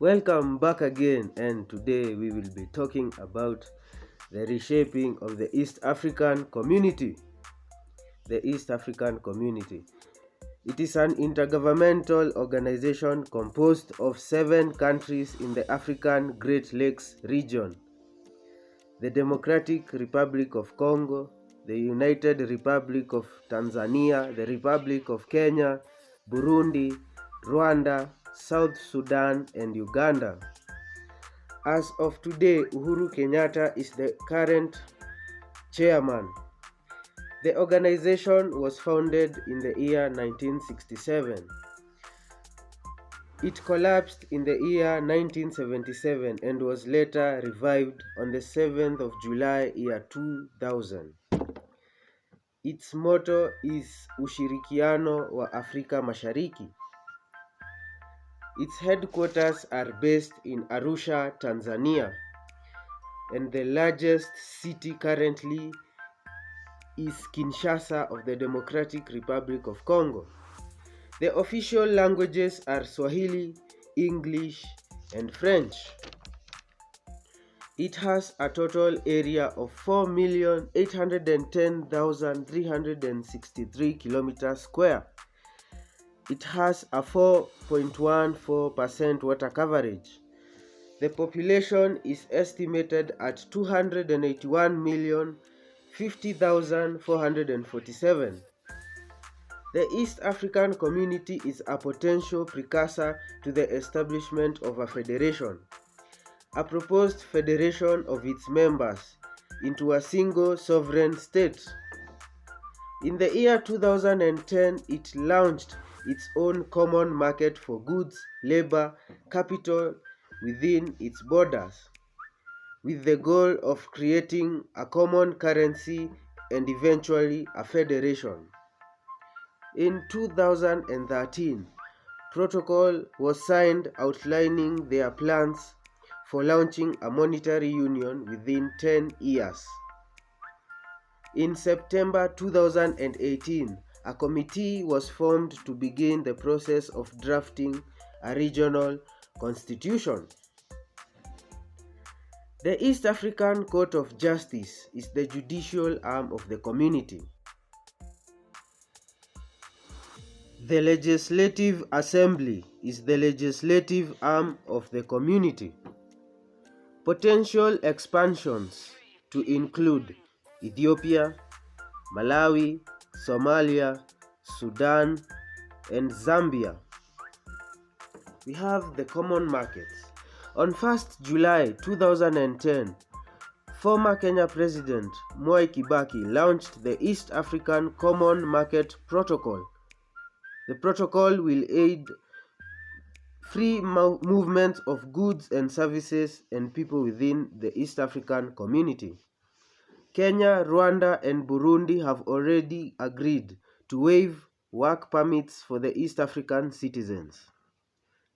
Welcome back again, and today we will be talking about the reshaping of the East African community. The East African community. It is an intergovernmental organization composed of 7 countries in the African Great Lakes region: the Democratic Republic of Congo, the United Republic of Tanzania, the Republic of Kenya, Burundi, Rwanda, South Sudan, and Uganda. As of today, Uhuru Kenyatta is the current chairman. The organization was founded in the year 1967. It collapsed in the year 1977 and was later revived on the 7th of July year 2000. Its motto is Ushirikiano wa Afrika Mashariki. Its headquarters are based in Arusha, Tanzania, and the largest city currently is Kinshasa of the Democratic Republic of Congo. The official languages are Swahili, English, and French. It has a total area of 4,810,363 kilometers square. It has a 4.14% water coverage. The population is estimated at 281,050,447. The East African community is a potential precursor to the establishment of a federation, a proposed federation of its members into a single sovereign state. In the year 2010, it launched its own common market for goods, labor, capital within its borders, with the goal of creating a common currency and eventually a federation. In 2013, protocol was signed outlining their plans for launching a monetary union within 10 years. In September 2018, a committee was formed to begin the process of drafting a regional constitution. The East African Court of Justice is the judicial arm of the community. The Legislative Assembly is the legislative arm of the community. Potential expansions to include Ethiopia, Malawi, Somalia, Sudan, and Zambia. We have the common markets. On 1st July 2010, former Kenya President Mwai Kibaki launched the East African Common Market Protocol. The protocol will aid free movement of goods and services and people within the East African community. Kenya, Rwanda, and Burundi have already agreed to waive work permits for the East African citizens.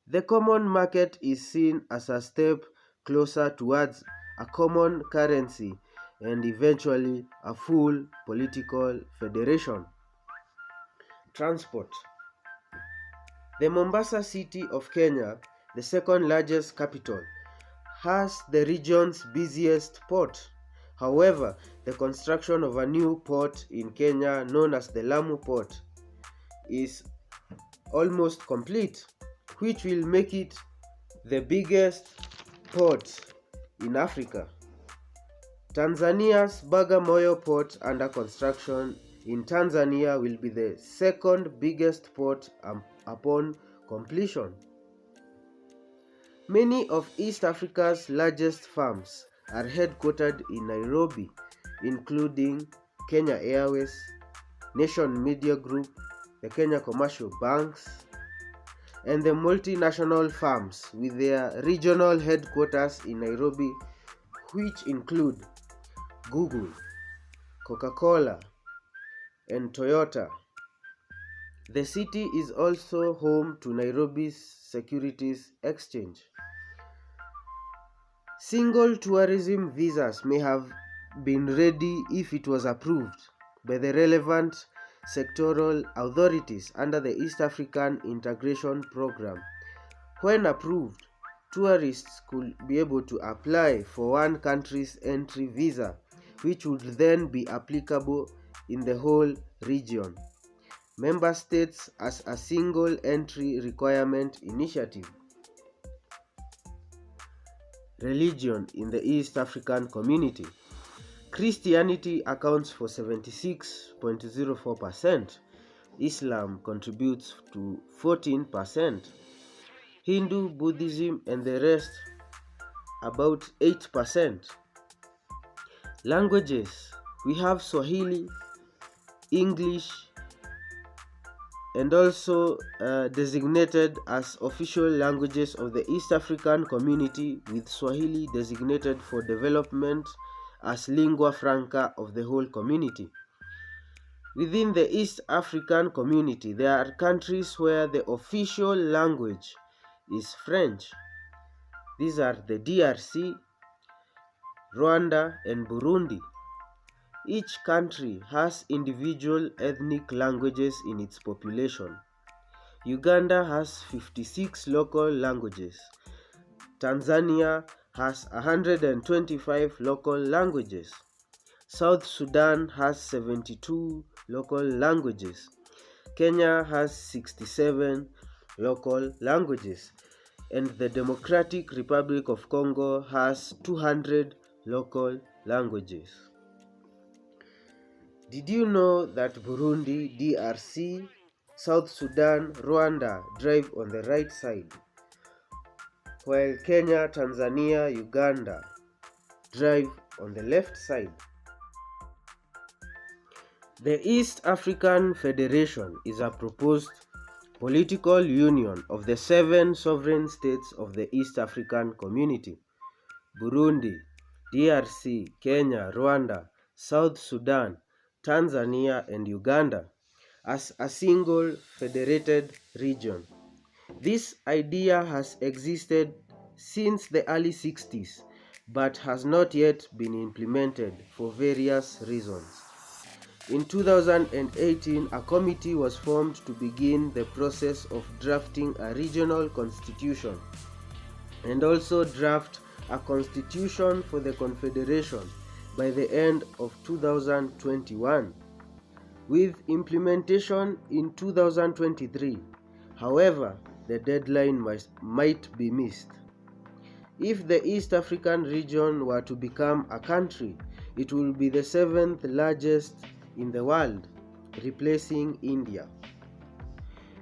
The common market is seen as a step closer towards a common currency and eventually a full political federation. Transport. The Mombasa city of Kenya, the second largest capital, has the region's busiest port. However, the construction of a new port in Kenya known as the Lamu Port is almost complete, which will make it the biggest port in Africa. Tanzania's Bagamoyo Port, under construction in Tanzania, will be the second biggest port upon completion. Many of East Africa's largest firms are headquartered in Nairobi, including Kenya Airways, Nation Media Group, the Kenya Commercial Banks, and the multinational firms with their regional headquarters in Nairobi, which include Google, Coca-Cola, and Toyota. The city is also home to Nairobi's Securities Exchange. Single tourism visas may have been ready if it was approved by the relevant sectoral authorities under the East African Integration Program. When approved, tourists could be able to apply for one country's entry visa, which would then be applicable in the whole region. Member states as a single entry requirement initiative. Religion in the East African community. Christianity accounts for 76.04%. Islam contributes to 14%. Hindu, Buddhism and the rest about 8%. Languages, we have Swahili, English, and also designated as official languages of the East African community, with Swahili designated for development as lingua franca of the whole community. Within the East African community, there are countries where the official language is French. These are the DRC, Rwanda, and Burundi. Each country has individual ethnic languages in its population. Uganda has 56 local languages. Tanzania has 125 local languages. South Sudan has 72 local languages. Kenya has 67 local languages. And the Democratic Republic of Congo has 200 local languages. Did you know that Burundi, DRC, South Sudan, Rwanda drive on the right side, while Kenya, Tanzania, Uganda drive on the left side? The East African Federation is a proposed political union of the 7 sovereign states of the East African Community: Burundi, DRC, Kenya, Rwanda, South Sudan, Tanzania, and Uganda, as a single federated region. This idea has existed since the early 60s, but has not yet been implemented for various reasons. In 2018, a committee was formed to begin the process of drafting a regional constitution and also draft a constitution for the Confederation by the end of 2021, with implementation in 2023. However, the deadline might be missed. If the East African region were to become a country, it will be the 7th largest in the world, replacing India.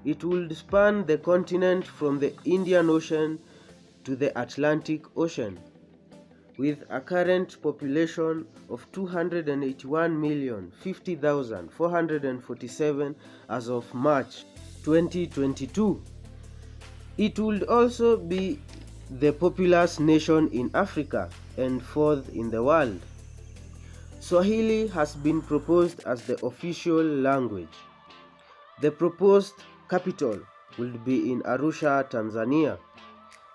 It would span the continent from the Indian Ocean to the Atlantic Ocean, with a current population of 281,050,447 as of March 2022. It would also be the populous nation in Africa and 4th in the world. Swahili has been proposed as the official language. The proposed capital will be in Arusha, Tanzania.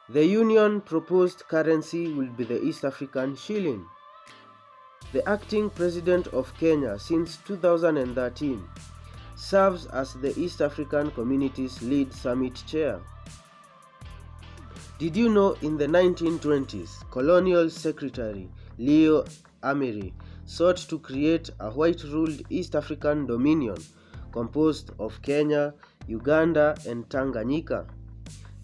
The union proposed currency will be the East African shilling. The acting president of Kenya since 2013 serves as the East African Community's lead summit chair. Did you know in the 1920s, Colonial Secretary Leo Amiri sought to create a white-ruled East African dominion composed of Kenya, Uganda, and Tanganyika?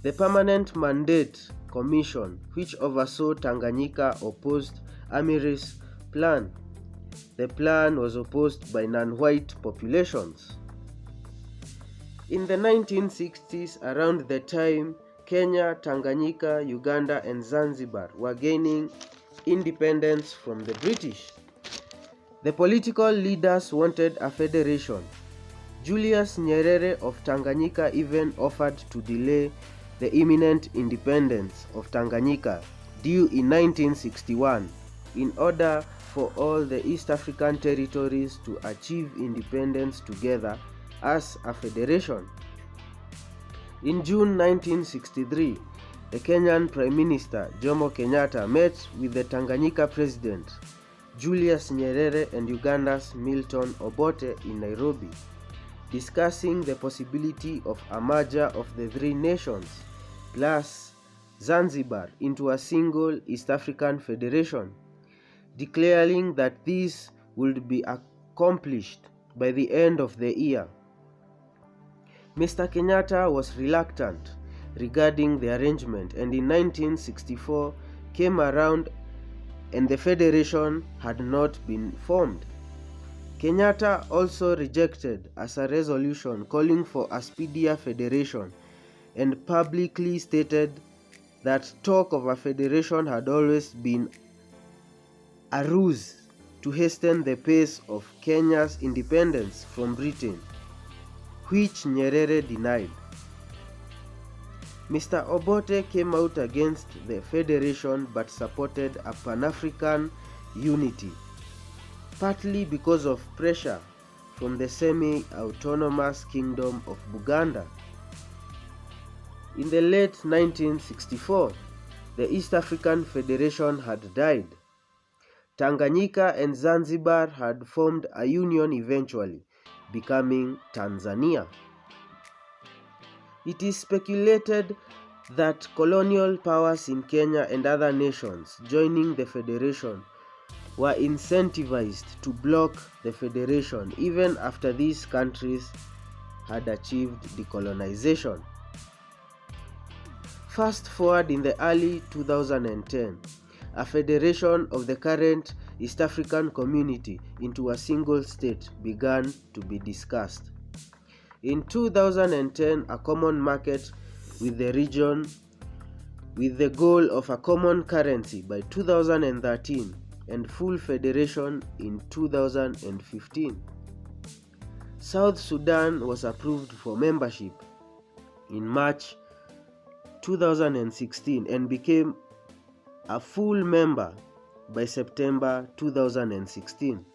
The Permanent Mandate Commission, which oversaw Tanganyika, opposed Amiri's plan. The plan was opposed by non-white populations. In the 1960s, around the time Kenya, Tanganyika, Uganda, and Zanzibar were gaining independence from the British, the political leaders wanted a federation. Julius Nyerere of Tanganyika even offered to delay the imminent independence of Tanganyika, due in 1961, in order for all the East African territories to achieve independence together as a federation. In June 1963, the Kenyan Prime Minister Jomo Kenyatta met with the Tanganyika President Julius Nyerere and Uganda's Milton Obote in Nairobi, discussing the possibility of a merger of the 3 nations, plus Zanzibar into a single East African federation, declaring that this would be accomplished by the end of the year. Mr. Kenyatta was reluctant regarding the arrangement, and in 1964 came around and the federation had not been formed. Kenyatta also rejected as a resolution calling for a speedier federation and publicly stated that talk of a federation had always been a ruse to hasten the pace of Kenya's independence from Britain, which Nyerere denied. Mr. Obote came out against the federation but supported a Pan-African unity, partly because of pressure from the semi-autonomous Kingdom of Buganda. In the late 1964, the East African Federation had died. Tanganyika and Zanzibar had formed a union eventually, becoming Tanzania. It is speculated that colonial powers in Kenya and other nations joining the federation were incentivized to block the federation even after these countries had achieved decolonization. Fast forward in the early 2010, a federation of the current East African community into a single state began to be discussed. In 2010, a common market with the region with the goal of a common currency by 2013 and full federation in 2015. South Sudan was approved for membership in March 2016 and became a full member by September 2016.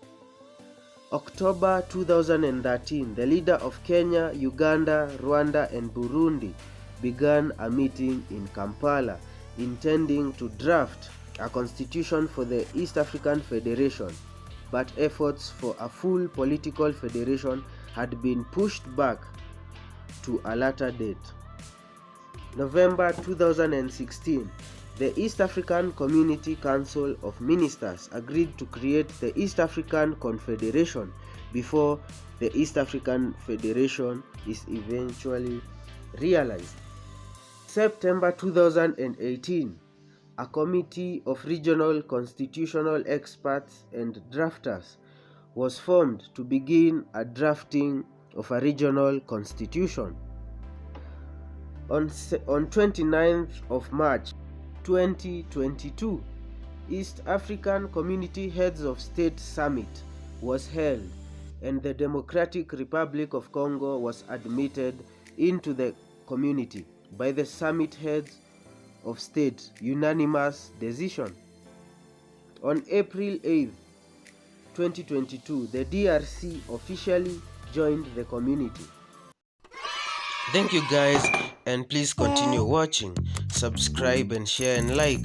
October 2013, the leader of Kenya, Uganda, Rwanda and Burundi began a meeting in Kampala intending to draft a constitution for the East African Federation, but efforts for a full political federation had been pushed back to a later date. November 2016, the East African Community Council of Ministers agreed to create the East African Confederation before the East African Federation is eventually realized. September 2018, a committee of regional constitutional experts and drafters was formed to begin a drafting of a regional constitution. On 29th of March 2022, East African Community Heads of State Summit was held and the Democratic Republic of Congo was admitted into the community by the Summit Heads of State unanimous decision. On April 8, 2022, the DRC officially joined the community. Thank you guys, and please continue watching, subscribe and share and like.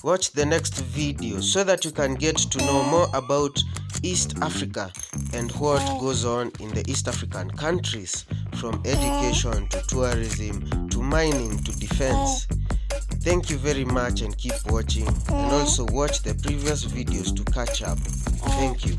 Watch the next video so that you can get to know more about East Africa and what goes on in the East African countries, from education to tourism to mining to defense. Thank you very much and keep watching, and also watch the previous videos to catch up. Thank you.